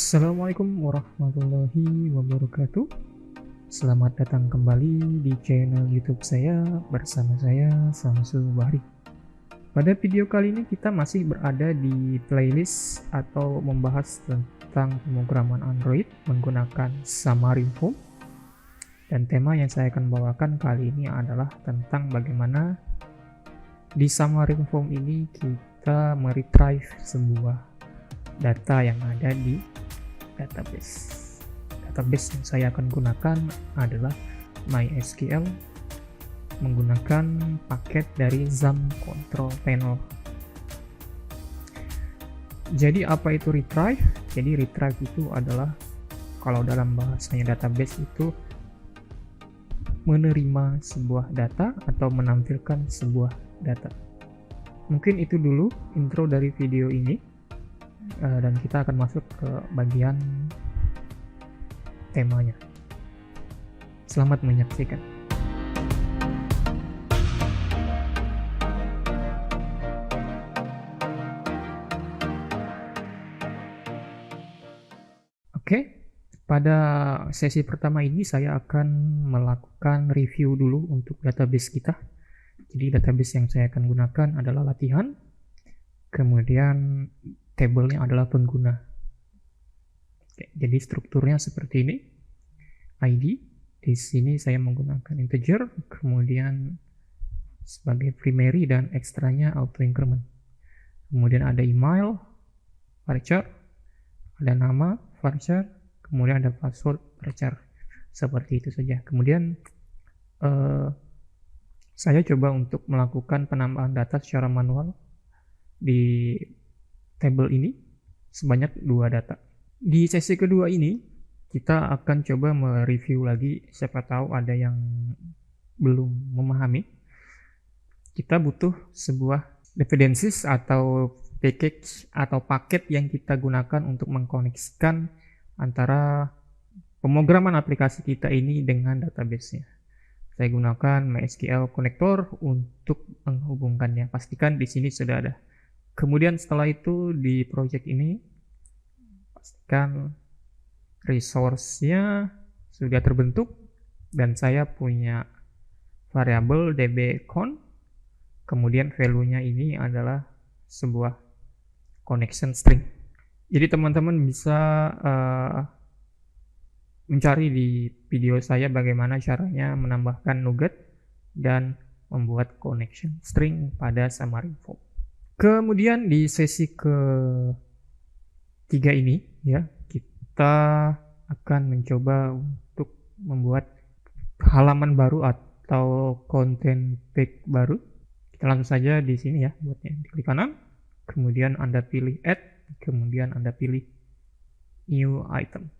Assalamualaikum warahmatullahi wabarakatuh. Selamat datang kembali di channel YouTube saya bersama saya Samsul Bahri. Pada video kali ini kita masih berada di playlist atau membahas tentang pemrograman Android menggunakan Xamarin Foam. Dan tema yang saya akan bawakan kali ini adalah tentang bagaimana di Xamarin Foam ini kita meretrieve sebuah data yang ada di database. Database yang saya akan gunakan adalah MySQL menggunakan paket dari XAMPP Control Panel. Jadi apa itu retrieve? Jadi retrieve itu adalah, kalau dalam bahasanya database, itu menerima sebuah data atau menampilkan sebuah data. Mungkin itu dulu intro dari video ini. Dan kita akan masuk ke bagian temanya. Selamat menyaksikan. Oke, pada sesi pertama ini saya akan melakukan review dulu untuk database kita. Jadi database yang saya akan gunakan adalah latihan, kemudian tabelnya adalah pengguna. Oke, jadi strukturnya seperti ini. ID, di sini saya menggunakan integer, kemudian sebagai primary dan ekstranya auto increment. Kemudian ada email, varchar, ada nama, varchar, kemudian ada password, varchar. Seperti itu saja. Kemudian saya coba untuk melakukan penambahan data secara manual di tabel ini sebanyak 2 data. Di sesi kedua ini kita akan coba mereview lagi, siapa tahu ada yang belum memahami. Kita butuh sebuah dependencies atau package atau paket yang kita gunakan untuk mengkoneksikan antara pemrograman aplikasi kita ini dengan database-nya. Saya gunakan MySQL connector untuk menghubungkannya. Pastikan di sini sudah ada. Kemudian setelah itu di project ini pastikan resource-nya sudah terbentuk dan saya punya variabel dbcon, kemudian value-nya ini adalah sebuah connection string. Jadi teman-teman bisa mencari di video saya bagaimana caranya menambahkan nugget dan membuat connection string pada Xamarin Foam. Kemudian di sesi ketiga ini ya, kita akan mencoba untuk membuat halaman baru atau content page baru. Kita langsung saja di sini ya, buatnya klik kanan, kemudian Anda pilih add, kemudian Anda pilih new item.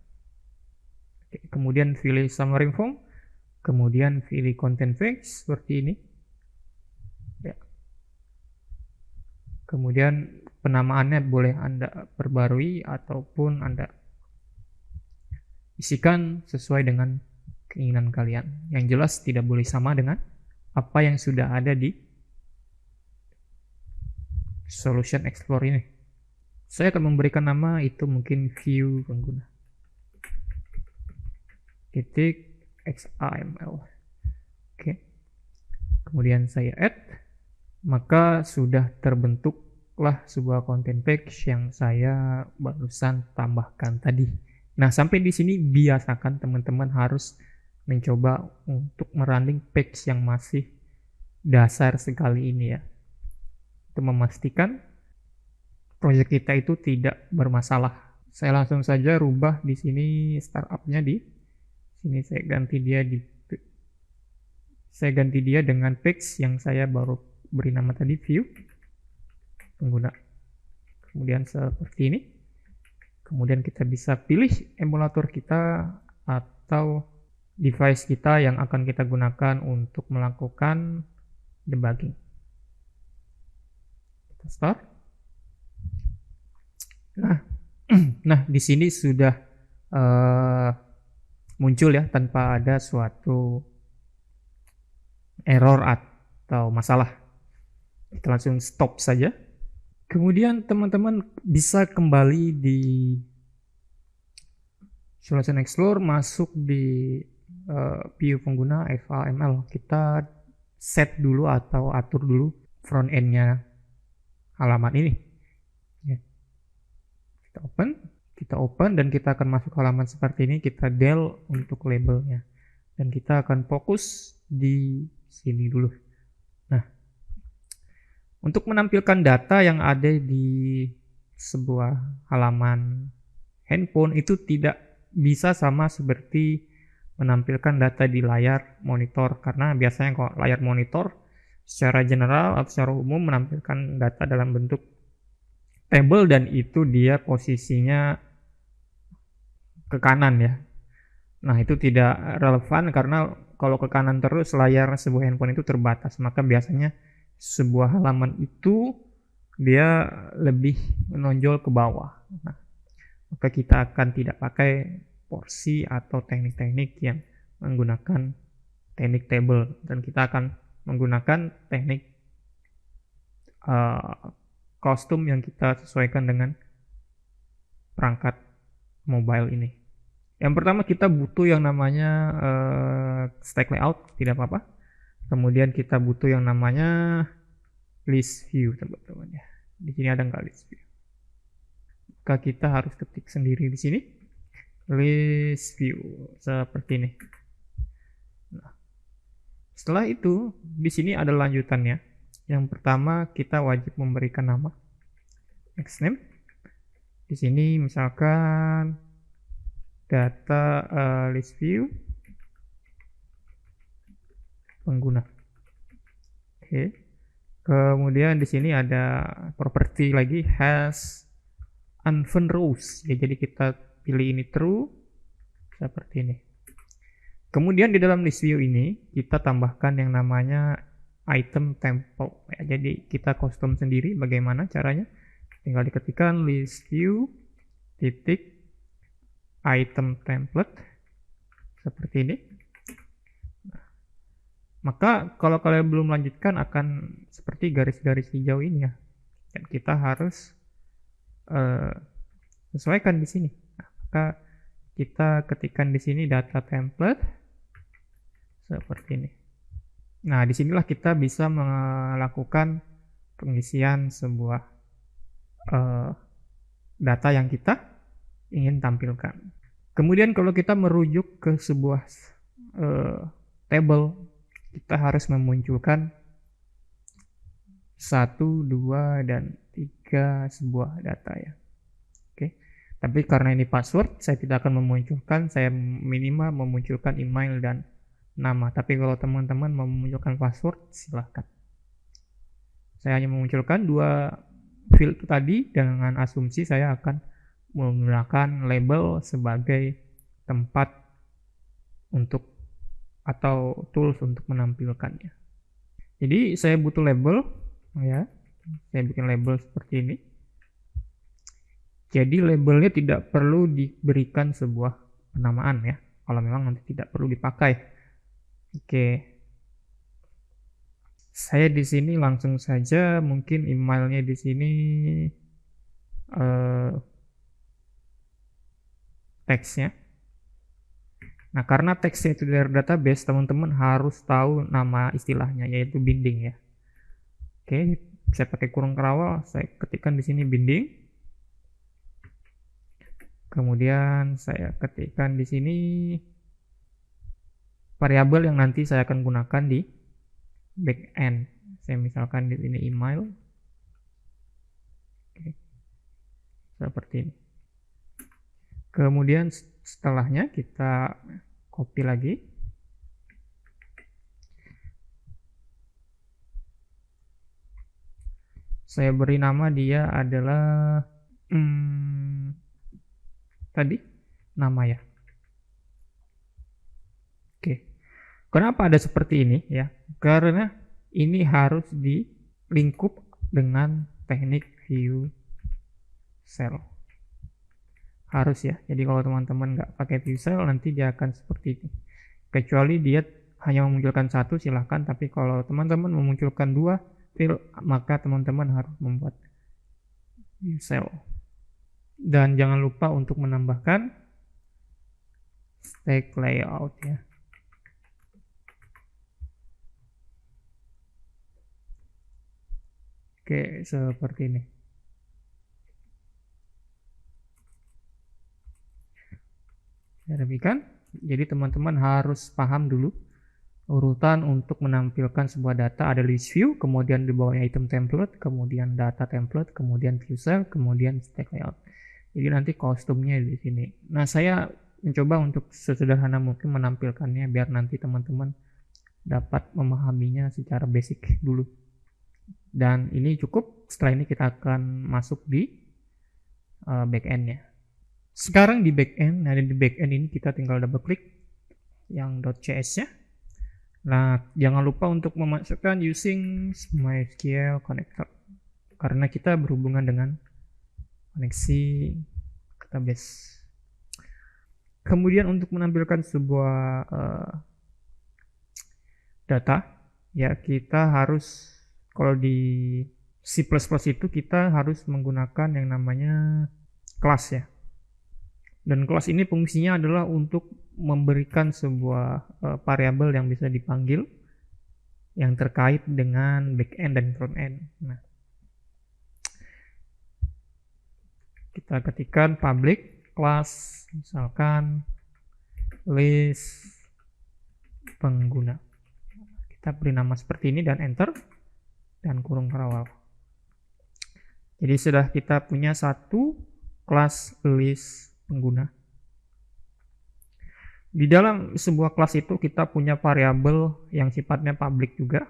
Oke, kemudian pilih Xamarin Foam, kemudian pilih content page seperti ini. Kemudian penamaannya boleh Anda perbarui ataupun Anda isikan sesuai dengan keinginan kalian. Yang jelas tidak boleh sama dengan apa yang sudah ada di Solution Explorer ini. Saya akan memberikan nama itu mungkin view pengguna. .xaml. Oke. Kemudian saya add. Maka sudah terbentuklah sebuah content page yang saya barusan tambahkan tadi. Nah, sampai di sini biasakan teman-teman harus mencoba untuk merunning page yang masih dasar sekali ini ya. Untuk memastikan proyek kita itu tidak bermasalah. Saya langsung saja rubah di sini startupnya di sini, saya ganti dia dengan page yang saya baru beri nama tadi, view pengguna. Kemudian seperti ini. Kemudian kita bisa pilih emulator kita atau device kita yang akan kita gunakan untuk melakukan debugging. Kita start. Nah, di sini sudah muncul ya tanpa ada suatu error atau masalah. Kita langsung stop saja. Kemudian teman-teman bisa kembali di Solution Explorer masuk di view pengguna FAML. Kita set dulu atau atur dulu front end-nya halaman ini. Ya. Kita open dan kita akan masuk halaman seperti ini. Kita del untuk labelnya dan kita akan fokus di sini dulu. Nah, untuk menampilkan data yang ada di sebuah halaman handphone itu tidak bisa sama seperti menampilkan data di layar monitor, karena biasanya kalau layar monitor secara general atau secara umum menampilkan data dalam bentuk table dan itu dia posisinya ke kanan ya. Nah, itu tidak relevan karena kalau ke kanan terus layar sebuah handphone itu terbatas, maka biasanya sebuah halaman itu dia lebih menonjol ke bawah. Nah, maka kita akan tidak pakai porsi atau teknik-teknik yang menggunakan teknik table dan kita akan menggunakan teknik kostum yang kita sesuaikan dengan perangkat mobile ini. Yang pertama kita butuh yang namanya stack layout, tidak apa-apa. Kemudian kita butuh yang namanya list view, teman-teman ya. Di sini ada nggak list view? Maka kita harus ketik sendiri di sini list view seperti ini. Nah, setelah itu di sini ada lanjutannya. Yang pertama kita wajib memberikan nama next name. Di sini misalkan data list view pengguna. Oke. Kemudian di sini ada properti lagi has unfound rows. Ya, jadi kita pilih ini true seperti ini. Kemudian di dalam list view ini kita tambahkan yang namanya item template. Ya, jadi kita custom sendiri bagaimana caranya. Tinggal diketikkan list view titik item template seperti ini. Maka kalau kalian belum lanjutkan akan seperti garis-garis hijau ini ya. Dan kita harus sesuaikan di sini. Nah, maka kita ketikkan di sini data template seperti ini. Nah, disinilah kita bisa melakukan pengisian sebuah data yang kita ingin tampilkan. Kemudian kalau kita merujuk ke sebuah table, kita harus memunculkan 1, 2, dan 3 sebuah data ya. Oke. Tapi karena ini password, saya tidak akan memunculkan, saya minimal memunculkan email dan nama. Tapi kalau teman-teman mau memunculkan password, silahkan. Saya hanya memunculkan 2 field tadi dengan asumsi saya akan menggunakan label sebagai tempat untuk atau tools untuk menampilkannya. Jadi saya butuh label ya. Saya bikin label seperti ini. Jadi labelnya tidak perlu diberikan sebuah penamaan ya. Kalau memang nanti tidak perlu dipakai. Oke. Saya di sini langsung saja mungkin emailnya di sini teksnya. Nah, karena teksnya itu dari database, teman-teman harus tahu nama istilahnya, yaitu binding ya. Oke, saya pakai kurung kerawal, saya ketikkan di sini binding. Kemudian saya ketikkan di sini variabel yang nanti saya akan gunakan di backend. Saya misalkan di sini email. Oke. Seperti ini. Kemudian setelahnya kita copy lagi. Saya beri nama dia adalah tadi nama ya. Oke. Kenapa ada seperti ini ya? Karena ini harus dilingkup dengan teknik view cell. Harus ya. Jadi kalau teman-teman nggak pakai view cell nanti dia akan seperti ini. Kecuali dia hanya memunculkan 1 silahkan. Tapi kalau teman-teman memunculkan 2 field, maka teman-teman harus membuat view cell. Dan jangan lupa untuk menambahkan stack layout ya. Oke, seperti ini. Ya, demikian. Jadi teman-teman harus paham dulu urutan untuk menampilkan sebuah data. Ada list view, kemudian di bawahnya item template, kemudian data template, kemudian view cell, kemudian stack layout. Jadi nanti kostumnya di sini. Nah, saya mencoba untuk sesederhana mungkin menampilkannya biar nanti teman-teman dapat memahaminya secara basic dulu. Dan ini cukup. Setelah ini kita akan masuk di backend-nya. Sekarang di backend, nah di backend ini kita tinggal double klik yang .cs-nya. Nah, jangan lupa untuk memasukkan using MySQL connector karena kita berhubungan dengan koneksi database. Kemudian untuk menampilkan sebuah data, ya kita harus, kalau di C++ itu kita harus menggunakan yang namanya kelas ya. Dan kelas ini fungsinya adalah untuk memberikan sebuah variabel yang bisa dipanggil yang terkait dengan backend dan frontend. Nah, kita ketikkan public class, misalkan list pengguna. Kita beri nama seperti ini dan enter dan kurung kawal. Jadi sudah kita punya satu kelas list pengguna. Di dalam sebuah kelas itu kita punya variabel yang sifatnya public juga.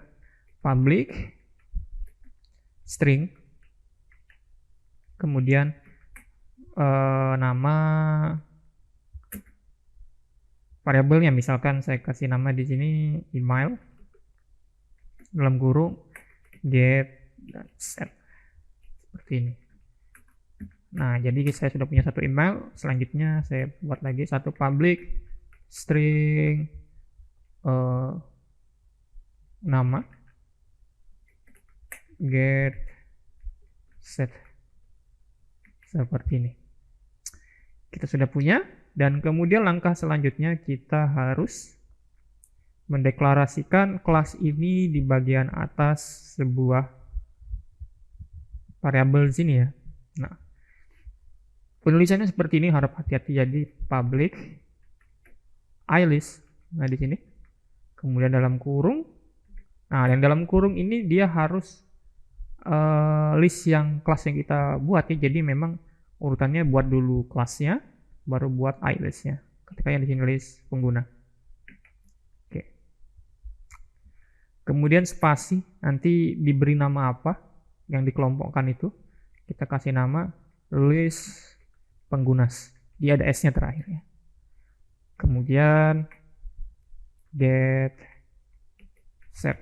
Public string, kemudian nama variabelnya, misalkan saya kasih nama di sini email, dalam kurung get dan set, seperti ini. Nah, jadi saya sudah punya satu email. Selanjutnya saya buat lagi satu public string nama get set, seperti ini. Kita sudah punya, dan kemudian langkah selanjutnya kita harus mendeklarasikan kelas ini di bagian atas sebuah variabel di sini ya. Nah, penulisannya seperti ini, harap hati-hati. Jadi public ilist, nah di sini, kemudian dalam kurung. Nah, yang dalam kurung ini dia harus list yang kelas yang kita buat ya. Jadi memang urutannya buat dulu kelasnya, baru buat ilistnya. Ketika yang di sini list pengguna. Oke. Kemudian spasi, nanti diberi nama apa yang dikelompokkan itu. Kita kasih nama list pengguna. Dia ada S-nya terakhir ya. Kemudian get set,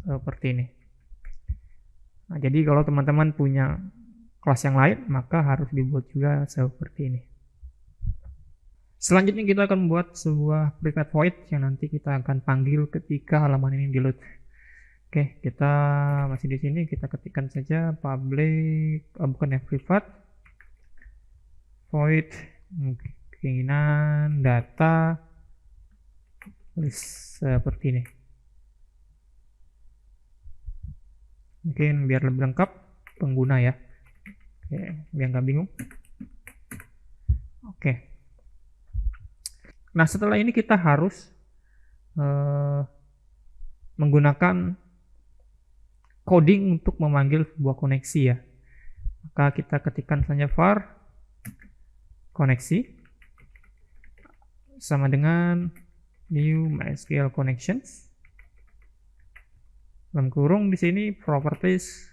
seperti ini. Nah, jadi kalau teman-teman punya kelas yang lain, maka harus dibuat juga seperti ini. Selanjutnya kita akan membuat sebuah private void yang nanti kita akan panggil ketika halaman ini di load. Oke, kita masih di sini, kita ketikkan saja public, bukan ya, private void keinginan data list, seperti ini. Mungkin biar lebih lengkap pengguna ya. Oke, biar nggak bingung. Oke. Nah, setelah ini kita harus menggunakan coding untuk memanggil sebuah koneksi ya. Maka kita ketikkan saja var koneksi sama dengan new MySQL connections. Dalam kurung di sini properties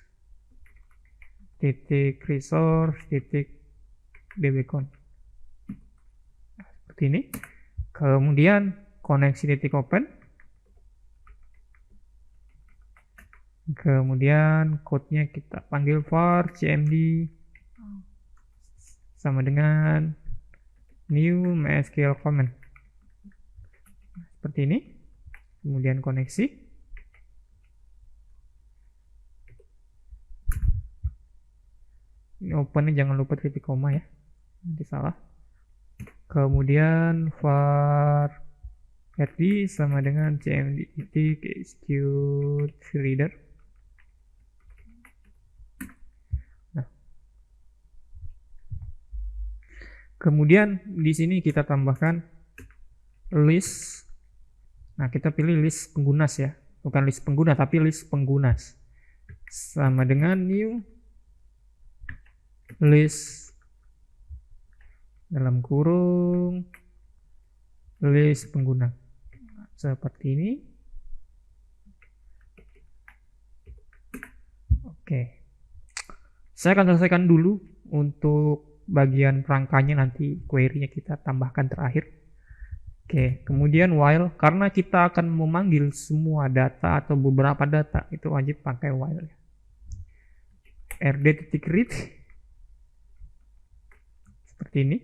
titik resource titik dbcon, seperti ini. Kemudian koneksi titik open, kemudian code-nya kita panggil var cmd sama dengan new MySQL comment, seperti ini. Kemudian koneksi, ini opennya jangan lupa titik koma ya, nanti salah. Kemudian var rd sama dengan cmd titik execute reader. Nah, kemudian di sini kita tambahkan list. Nah, kita pilih list penggunas ya, bukan list pengguna tapi list penggunas, sama dengan new list dalam kurung list pengguna, seperti ini. Oke, saya akan selesaikan dulu untuk bagian rangkanya, nanti query-nya kita tambahkan terakhir. Oke, kemudian while, karena kita akan memanggil semua data atau beberapa data, itu wajib pakai while. rd.read seperti ini.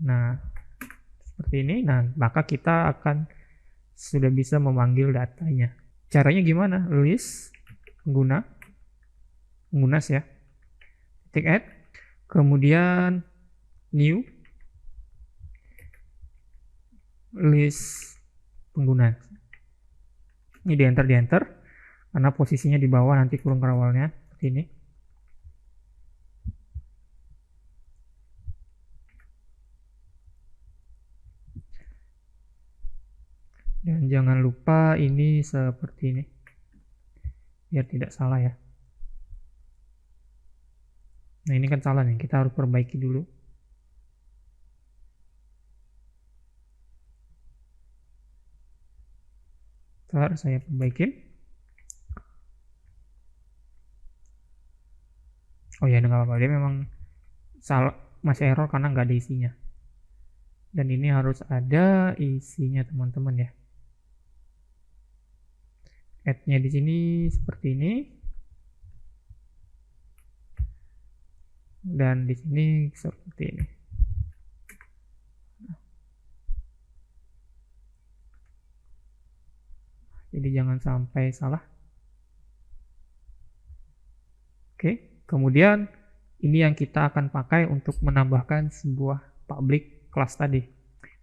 Nah, seperti ini. Nah, maka kita akan sudah bisa memanggil datanya. Caranya gimana? List penggunas ya, titik add, kemudian new list pengguna. Ini di enter karena posisinya di bawah nanti kurung kerawalnya seperti ini. Dan jangan lupa ini seperti ini biar tidak salah ya. Nah, ini kan salah nih, kita harus perbaiki dulu. Ntar saya perbaikin. Oh ya, nggak apa-apa, dia memang salah, masih error karena nggak ada isinya. Dan ini harus ada isinya teman-teman ya. Add-nya di sini seperti ini. Dan di sini seperti ini. Jadi jangan sampai salah. Oke, kemudian ini yang kita akan pakai untuk menambahkan sebuah public class tadi.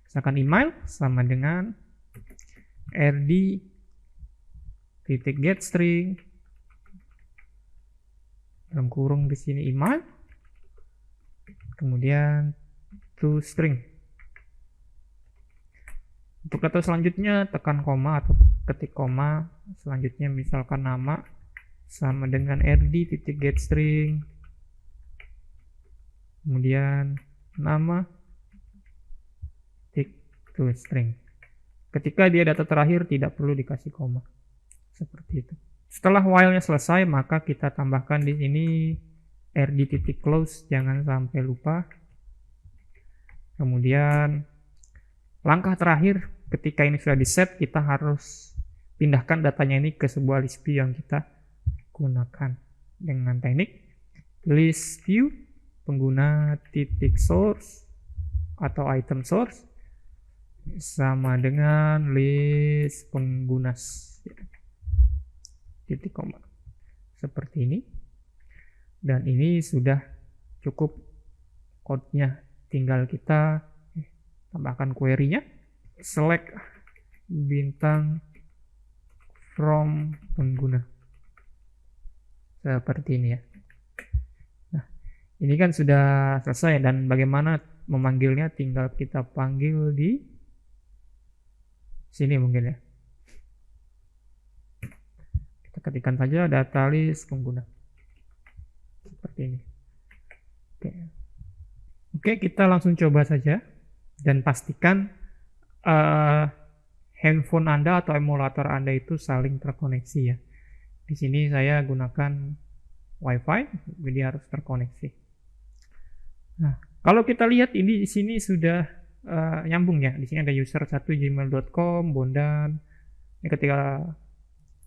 Misalkan email sama dengan rd titik get string dalam kurung di sini email, kemudian to string. Untuk data selanjutnya tekan koma atau ketik koma, selanjutnya misalkan nama sama dengan rd titik get string, kemudian nama titik to string. Ketika dia data terakhir tidak perlu dikasih koma, seperti itu. Setelah while-nya selesai, maka kita tambahkan di sini rd titik close, jangan sampai lupa. Kemudian langkah terakhir, ketika ini sudah di set, kita harus pindahkan datanya ini ke sebuah list view yang kita gunakan dengan teknik list view pengguna titik source atau item source sama dengan list penggunas titik koma, seperti ini. Dan ini sudah cukup code-nya, tinggal kita tambahkan query-nya, select bintang from pengguna, seperti ini ya. Nah, ini kan sudah selesai, dan bagaimana memanggilnya tinggal kita panggil di sini mungkin ya. Kita ketikkan saja data list pengguna, seperti ini. Oke, kita langsung coba saja dan pastikan handphone Anda atau emulator Anda itu saling terkoneksi ya. Di sini saya gunakan WiFi, jadi harus terkoneksi. Nah, kalau kita lihat ini di sini sudah nyambung ya. Di sini ada user1gmail.com, Bondan. Ini ketika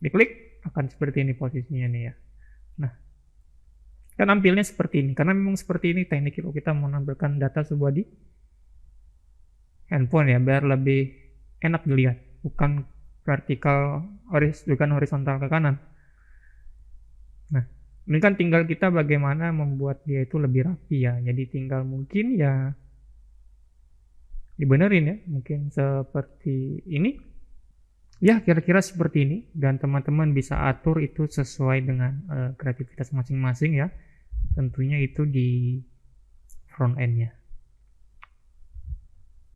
diklik akan seperti ini posisinya nih ya. Nah, kan tampilnya seperti ini karena memang seperti ini teknik kalau kita mau menampilkan data sebuah di handphone ya, biar lebih enak dilihat, bukan vertikal, bukan horizontal ke kanan. Nah, ini kan tinggal kita bagaimana membuat dia itu lebih rapi ya. Jadi tinggal mungkin ya dibenerin ya, mungkin seperti ini. Ya, kira-kira seperti ini, dan teman-teman bisa atur itu sesuai dengan kreativitas masing-masing ya. Tentunya itu di front end-nya.